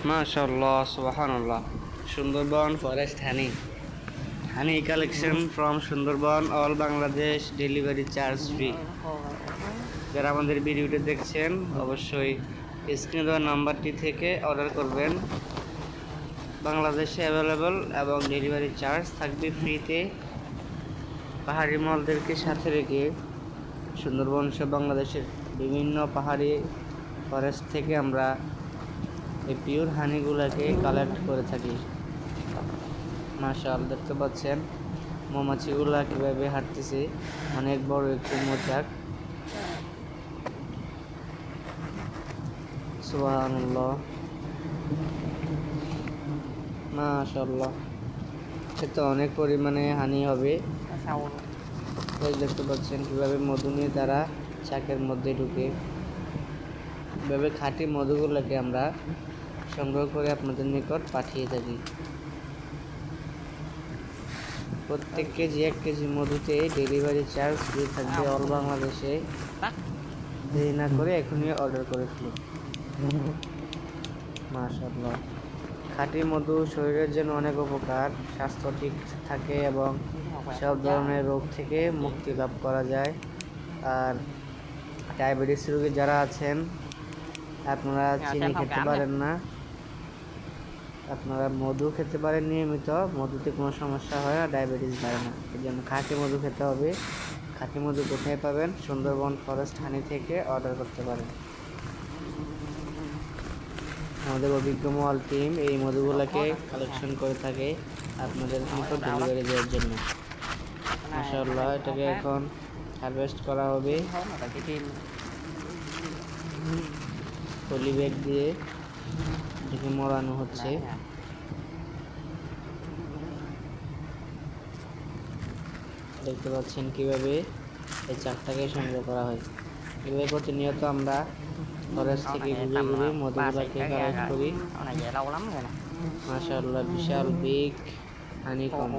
মাশাআল্লাহ, সুবহানাল্লাহ। Sundarban forest honey, honey collection from Sundarban, all Bangladesh, delivery charge free. যারা আমাদের ভিডিওটি দেখছেন অবশ্যই স্ক্রিনে দেওয়া নাম্বারটি থেকে অর্ডার করবেন। বাংলাদেশে অ্যাভেলেবল এবং ডেলিভারি চার্জ থাকবে ফ্রিতে। পাহাড়ি মলদেরকে সাথে রেখে সুন্দরবন সহ বাংলাদেশের বিভিন্ন পাহাড়ি ফরেস্ট থেকে আমরা এই পিওর হানিগুলোকে কালেক্ট করে থাকি। মাশাআল্লাহ, দেখতে পাচ্ছেন মৌমাছিগুলা কিভাবে হাঁটতেছে, অনেক বড় একটি মৌচাক। সুবহানাল্লাহ, মাশাআল্লাহ, এতে অনেক পরিমাণে হানি হবে। দেখতে পাচ্ছেন কিভাবে মধু নিয়ে তারা চাকের মধ্যে ঢুকে, এভাবে খাঁটি মধুগুলোকে আমরা সংগ্রহ করে আপনাদের নিকট পাঠিয়ে থাকি। প্রত্যেক কেজি 1 কেজি মধুতে ডেলিভারি চার্জ ফ্রি থাকবে অল বাংলাদেশে। দেরি না করে এখনই অর্ডার করে ফেলুন। মাশাআল্লাহ, খাঁটি মধু শরীরের জন্য অনেক উপকার, স্বাস্থ্য ঠিক থাকে এবং সব ধরনের রোগ থেকে মুক্তি লাভ করা যায়। আর ডায়াবেটিস রোগী যারা আছেন, আপনারা চিনি খেতে পারেন না, আপনারা মধু খেতে পারেন নিয়মিত, মধুতে কোনো সমস্যা হয় না, ডায়াবেটিস বাড়ে না। এই জন্য খাঁটি মধু খেতে হবে। খাঁটি মধু কোথায় পাবেন? সুন্দরবন ফরেস্ট হানি থেকে অর্ডার করতে পারেন। আমাদের অভিজ্ঞ মল টিম এই মধুগুলোকে কালেকশন করে থাকে আপনাদের নিকট ডেলিভারি দেওয়ার জন্য। মাশাআল্লাহ, এটাকে এখন হারভেস্ট করা হবে। পলি ব্যাগ দিয়ে এটাকে মোড়ানো হচ্ছে। দেখতে পাচ্ছেন কিভাবে এই চাকটাকে সংগ্রহ করা হয়। এভাবে প্রতিনিয়ত আমরা ফরেস্ট থেকে ঘুরে ঘুরে মধুগুলোকে কালেক্ট করি। মাশাআল্লাহ, বিশাল বিগ হানিকম।